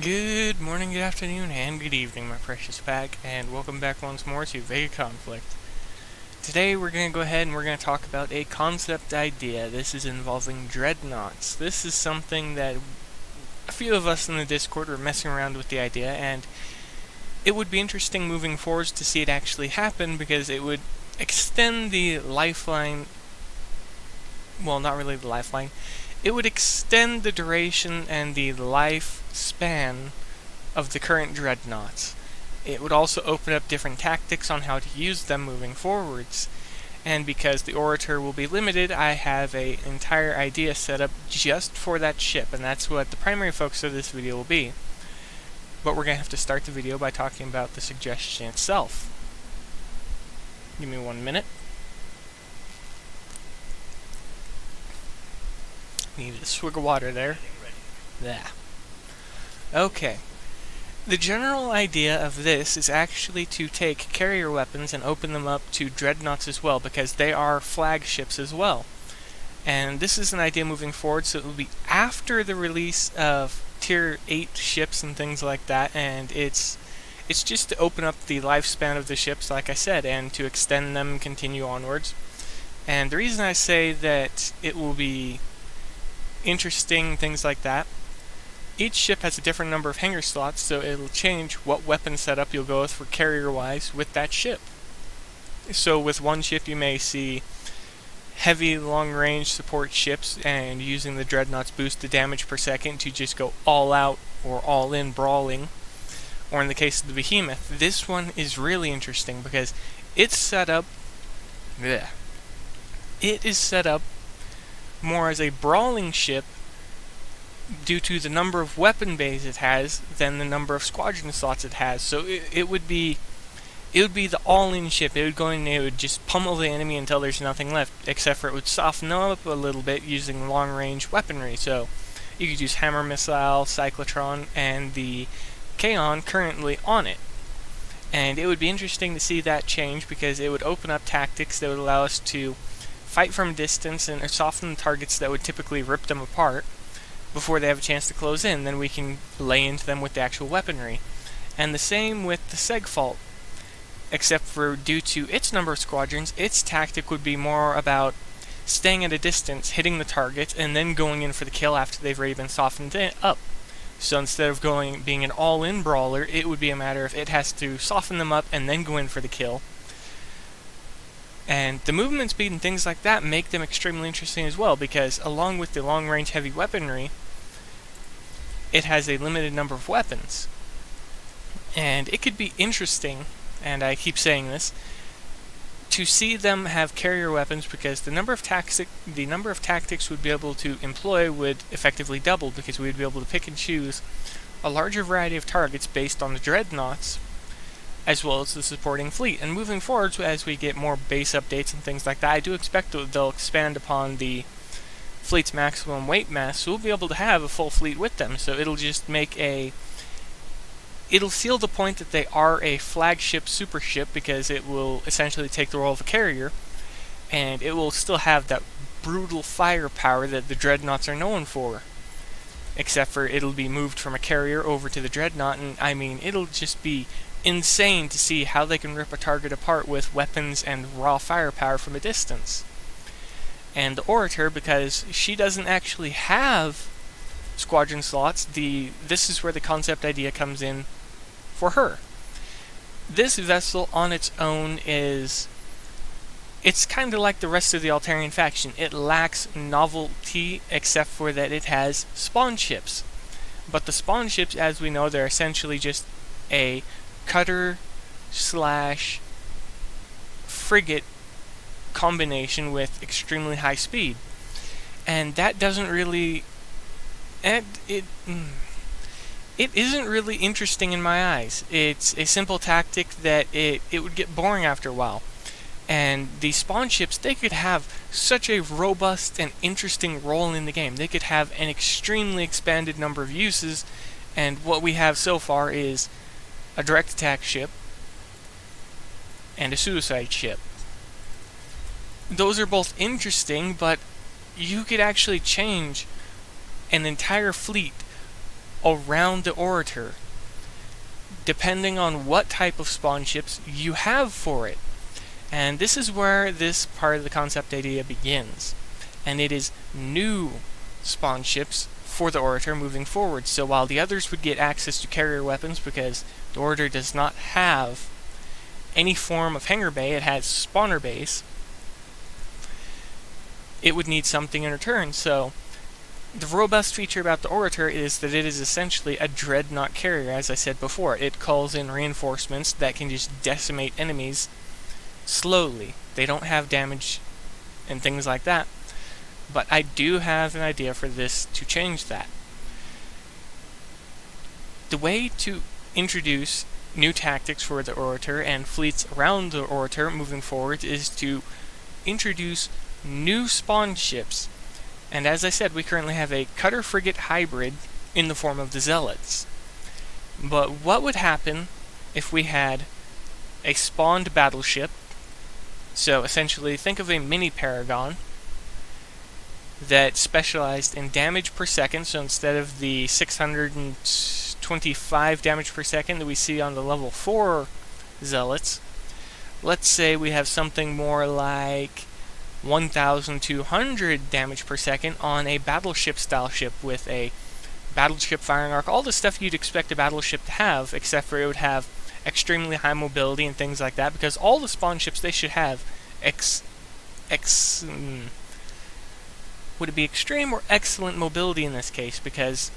Good morning, good afternoon, and good evening, my precious pack, and welcome back once more to VEGA Conflict. Today we're going to go ahead and we're going to talk about a concept idea. This is involving Dreadnoughts. This is something that a few of us in the Discord were messing around with the idea, and it would be interesting moving forwards to see it actually happen, because it would extend the lifeline. Well, not really the lifeline. It would extend the duration and the lifespan of the current Dreadnoughts. It would also open up different tactics on how to use them moving forwards. And because the Orator will be limited, I have an entire idea set up just for that ship, and that's what the primary focus of this video will be. But we're going to have to start the video by talking about the suggestion itself. Give me 1 minute. Needed a swig of water there. Yeah. Okay. The general idea of this is actually to take carrier weapons and open them up to Dreadnoughts as well, because they are flagships as well. And this is an idea moving forward, so it will be after the release of Tier 8 ships and things like that, and it's just to open up the lifespan of the ships, like I said, and to extend them and continue onwards. And the reason I say that it will be interesting, things like that, each ship has a different number of hangar slots, so it'll change what weapon setup you'll go with for carrier-wise with that ship. So with one ship you may see heavy long-range support ships, and using the Dreadnoughts boost the damage per second to just go all out or all in brawling. Or in the case of the Behemoth, this one is really interesting because it's set up it is set up more as a brawling ship due to the number of weapon bays it has than the number of squadron slots it has. So it would be the all-in ship. It would go in and it would just pummel the enemy until there's nothing left, except for it would soften them up a little bit using long-range weaponry. So you could use Hammer Missile, Cyclotron, and the Kaon currently on it. And it would be interesting to see that change, because it would open up tactics that would allow us to fight from a distance and soften the targets that would typically rip them apart before they have a chance to close in. Then we can lay into them with the actual weaponry. And the same with the Segfault, except for due to its number of squadrons, its tactic would be more about staying at a distance, hitting the target, and then going in for the kill after they've already been softened up. So instead of being an all-in brawler, it would be a matter of it has to soften them up and then go in for the kill. And the movement speed and things like that make them extremely interesting as well, because along with the long-range heavy weaponry, it has a limited number of weapons. And it could be interesting, and I keep saying this, to see them have carrier weapons, because the number of tactics we'd be able to employ would effectively double, because we'd be able to pick and choose a larger variety of targets based on the Dreadnoughts, as well as the supporting fleet. And moving forward, as we get more base updates and things like that, I do expect that they'll expand upon the fleet's maximum weight mass, so we'll be able to have a full fleet with them. So it'll just it'll seal the point that they are a flagship super ship, because it will essentially take the role of a carrier, and it will still have that brutal firepower that the Dreadnoughts are known for. Except for it'll be moved from a carrier over to the Dreadnought, and I mean, it'll just be insane to see how they can rip a target apart with weapons and raw firepower from a distance. And the Orator, because she doesn't actually have squadron slots, this is where the concept idea comes in for her. This vessel on its own it's kind of like the rest of the Altarian faction. It lacks novelty, except for that it has spawn ships. But the spawn ships, as we know, they're essentially just a cutter / frigate combination with extremely high speed. And that doesn't really... It isn't really interesting in my eyes. It's a simple tactic that it would get boring after a while. And the spawn ships, they could have such a robust and interesting role in the game. They could have an extremely expanded number of uses, and what we have so far is a direct attack ship and a suicide ship. Those are both interesting, but you could actually change an entire fleet around the Orator, depending on what type of spawn ships you have for it. And this is where this part of the concept idea begins. And it is new spawn ships for the Orator moving forward. So while the others would get access to carrier weapons because the Orator does not have any form of hangar bay, it has spawner bays, it would need something in return. So the robust feature about the Orator is that it is essentially a Dreadnought carrier, as I said before. It calls in reinforcements that can just decimate enemies slowly. They don't have damage and things like that. But I do have an idea for this to change that. The way to introduce new tactics for the Orator and fleets around the Orator moving forward is to introduce new spawn ships. And as I said, we currently have a cutter frigate hybrid in the form of the Zealots. But what would happen if we had a spawned battleship? So essentially, think of a mini Paragon that specialized in damage per second. So instead of the 625 damage per second that we see on the level 4 Zealots, let's say we have something more like 1,200 damage per second on a battleship style ship with a battleship firing arc, all the stuff you'd expect a battleship to have, except for it would have extremely high mobility and things like that, because all the spawn ships, they should have would it be extreme or excellent mobility in this case? Because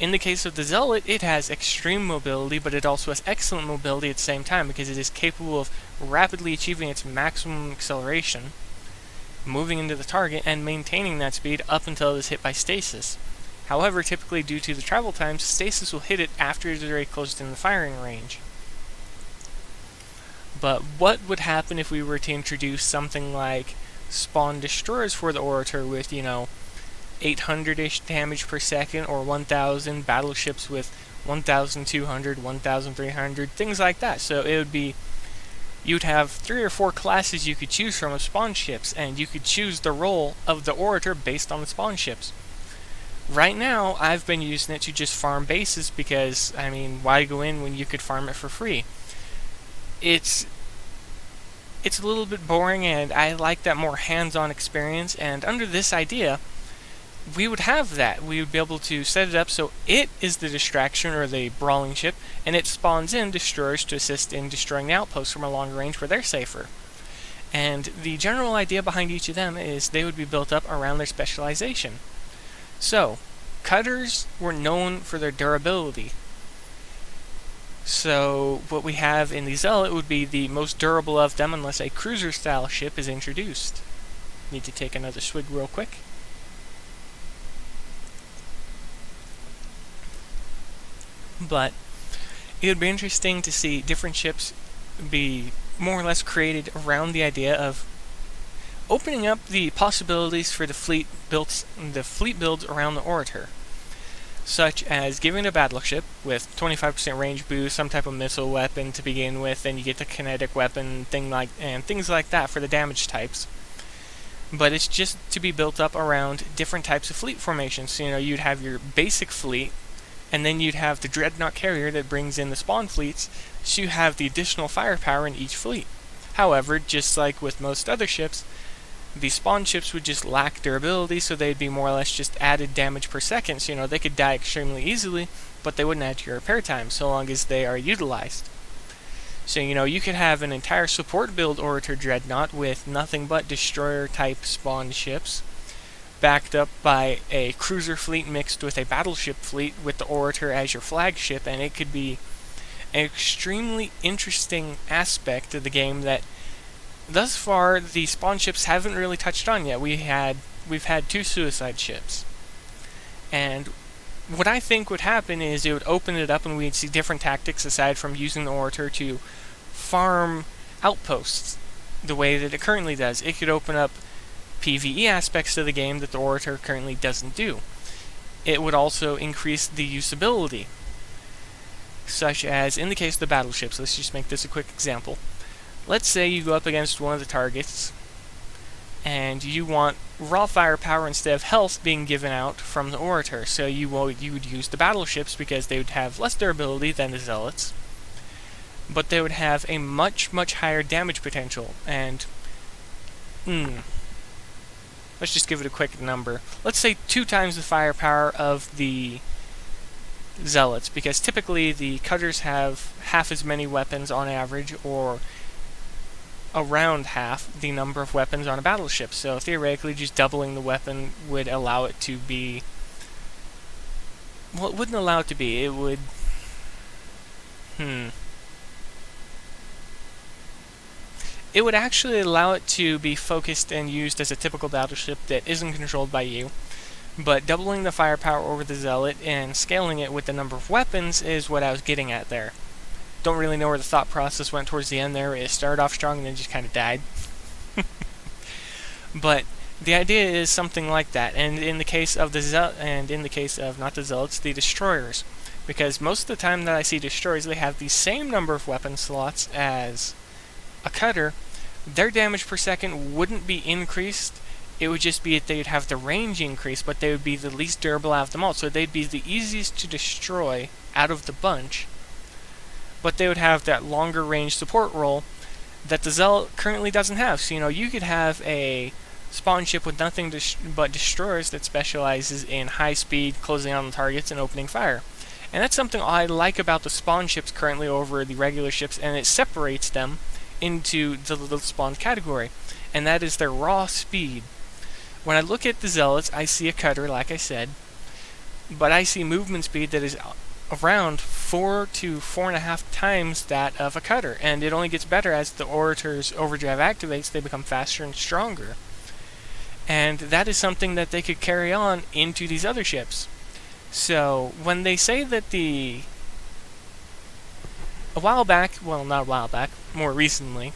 in the case of the Zealot, it has extreme mobility, but it also has excellent mobility at the same time, because it is capable of rapidly achieving its maximum acceleration, moving into the target, and maintaining that speed up until it is hit by stasis. However, typically due to the travel times, stasis will hit it after it is already close in the firing range. But what would happen if we were to introduce something like spawn destroyers for the Orator with, 800-ish damage per second, or 1,000 battleships with 1,200, 1,300, things like that. So it would be, you'd have 3 or 4 classes you could choose from of spawn ships, and you could choose the role of the Orator based on the spawn ships. Right now, I've been using it to just farm bases because, why go in when you could farm it for free? It's a little bit boring, and I like that more hands-on experience, and under this idea, we would have that. We would be able to set it up so it is the distraction or the brawling ship, and it spawns in destroyers to assist in destroying the outposts from a longer range where they're safer. And the general idea behind each of them is they would be built up around their specialization. So, cutters were known for their durability. So, what we have in the Zealot would be the most durable of them unless a cruiser-style ship is introduced. Need to take another swig real quick. But it would be interesting to see different ships be more or less created around the idea of opening up the possibilities for the fleet builds around the Orator, such as giving a battleship with 25% range boost, some type of missile weapon to begin with, then you get the kinetic weapon and things like that for the damage types. But it's just to be built up around different types of fleet formations. So, you'd have your basic fleet, and then you'd have the Dreadnought carrier that brings in the spawn fleets, so you have the additional firepower in each fleet. However, just like with most other ships, the spawn ships would just lack durability, so they'd be more or less just added damage per second. So, they could die extremely easily, but they wouldn't add to your repair time, so long as they are utilized. So, you could have an entire support build Orator Dreadnought with nothing but destroyer-type spawn ships, backed up by a cruiser fleet mixed with a battleship fleet with the Orator as your flagship, and it could be an extremely interesting aspect of the game that thus far the spawn ships haven't really touched on yet. We've had 2 suicide ships, and what I think would happen is it would open it up and we'd see different tactics aside from using the Orator to farm outposts the way that it currently does. It could open up PvE aspects of the game that the Orator currently doesn't do. It would also increase the usability, such as in the case of the battleships. Let's just make this a quick example. Let's say you go up against one of the targets, and you want raw firepower instead of health being given out from the Orator. So you would use the battleships because they would have less durability than the Zealots, but they would have a much higher damage potential. And let's just give it a quick number. Let's say 2 times the firepower of the Zealots, because typically the cutters have half as many weapons on average, or around half the number of weapons on a battleship. So theoretically, just doubling the weapon would allow it to be... well, it wouldn't allow it to be. It would... It would actually allow it to be focused and used as a typical battleship that isn't controlled by you. But doubling the firepower over the Zealot and scaling it with the number of weapons is what I was getting at there. Don't really know where the thought process went towards the end there. It started off strong and then just kind of died. But the idea is something like that. And in the case of not the Zealots, the destroyers, because most of the time that I see destroyers, they have the same number of weapon slots as a cutter. Their damage per second wouldn't be increased. It would just be that they'd have the range increase, but they would be the least durable out of them all. So they'd be the easiest to destroy out of the bunch, but they would have that longer range support role that the Zealot currently doesn't have. So, you could have a spawn ship with nothing but destroyers that specializes in high speed, closing on the targets, and opening fire. And that's something I like about the spawn ships currently over the regular ships, and it separates them into the spawn category, and that is their raw speed. When I look at the Zealots, I see a cutter, like I said, but I see movement speed that is around 4 to 4.5 times that of a cutter, and it only gets better as the Orator's overdrive activates. They become faster and stronger, and that is something that they could carry on into these other ships. So when they say that more recently,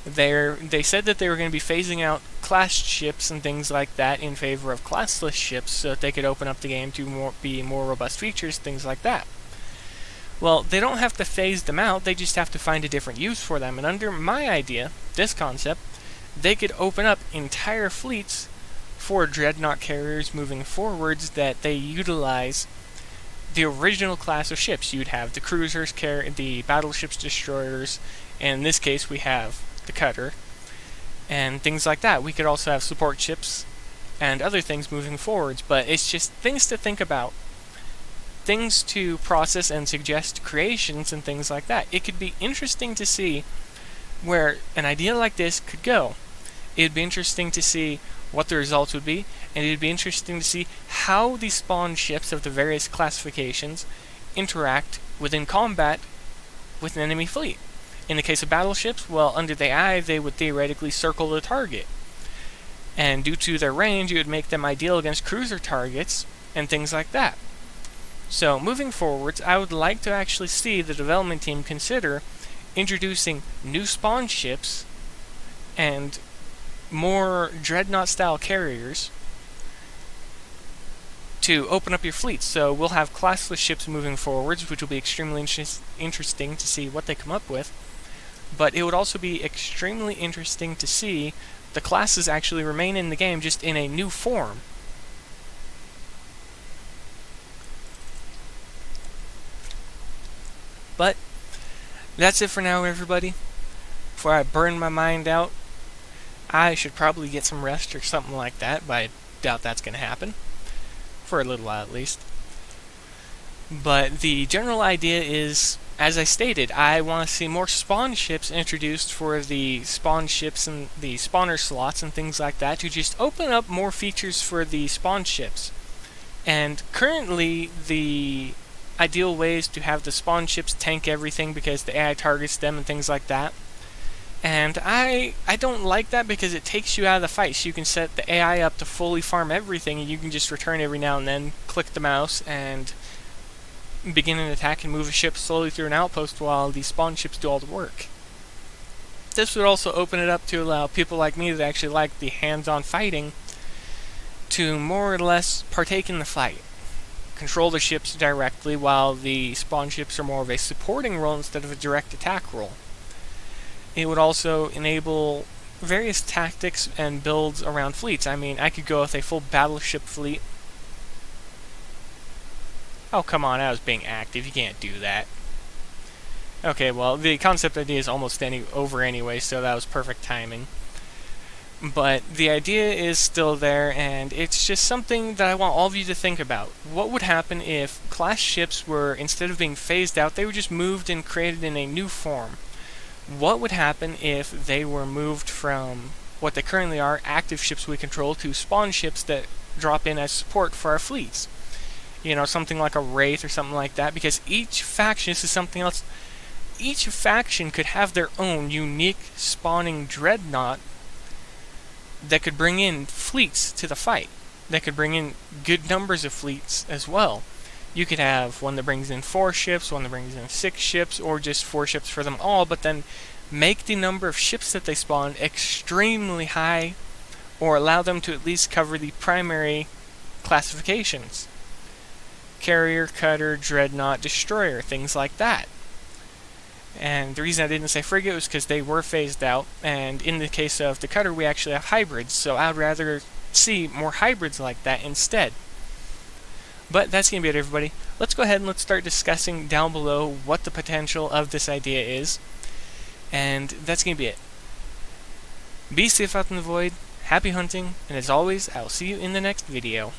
they said that they were going to be phasing out class ships and things like that in favor of classless ships, so that they could open up the game to be more robust features, things like that. Well, they don't have to phase them out, they just have to find a different use for them. And under my idea, this concept, they could open up entire fleets for Dreadnought carriers moving forwards that they utilize the original class of ships. You'd have the cruisers, the battleships, destroyers, and in this case we have the cutter, and things like that. We could also have support ships and other things moving forwards, but it's just things to think about, things to process and suggest creations and things like that. It could be interesting to see where an idea like this could go. It'd be interesting to see what the results would be, and it'd be interesting to see how the spawn ships of the various classifications interact within combat with an enemy fleet. In the case of battleships, well, under the eye, they would theoretically circle the target, and due to their range, it would make them ideal against cruiser targets and things like that. So, moving forwards, I would like to actually see the development team consider introducing new spawn ships and more Dreadnought-style carriers to open up your fleets. So we'll have classless ships moving forwards, which will be extremely interesting to see what they come up with. But it would also be extremely interesting to see the classes actually remain in the game, just in a new form. But that's it for now, everybody. Before I burn my mind out, I should probably get some rest or something like that, but I doubt that's going to happen. For a little while at least. But the general idea is, as I stated, I want to see more spawn ships introduced for the spawn ships and the spawner slots and things like that, to just open up more features for the spawn ships. And currently, the ideal way is to have the spawn ships tank everything because the AI targets them and things like that. And I don't like that because it takes you out of the fight. So you can set the AI up to fully farm everything, and you can just return every now and then, click the mouse, and begin an attack and move a ship slowly through an outpost while the spawn ships do all the work. This would also open it up to allow people like me that actually like the hands-on fighting to more or less partake in the fight. Control the ships directly, while the spawn ships are more of a supporting role instead of a direct attack role. It would also enable various tactics and builds around fleets. I mean, I could go with a full battleship fleet. Oh, come on, I was being active. You can't do that. Okay, well, the concept idea is almost over anyway, so that was perfect timing. But the idea is still there, and it's just something that I want all of you to think about. What would happen if class ships were, instead of being phased out, they were just moved and created in a new form? What would happen if they were moved from what they currently are, active ships we control, to spawn ships that drop in as support for our fleets? You know, something like a Wraith or something like that, because each faction, this is something else, each faction could have their own unique spawning Dreadnought that could bring in fleets to the fight, that could bring in good numbers of fleets as well. You could have one that brings in 4 ships, one that brings in 6 ships, or just 4 ships for them all, but then make the number of ships that they spawn extremely high, or allow them to at least cover the primary classifications. Carrier, cutter, dreadnought, destroyer, things like that. And the reason I didn't say frigate was because they were phased out, and in the case of the cutter we actually have hybrids, so I would rather see more hybrids like that instead. But that's going to be it, everybody. Let's go ahead and let's start discussing down below what the potential of this idea is, and that's going to be it. Be safe out in the void, happy hunting, and as always, I will see you in the next video.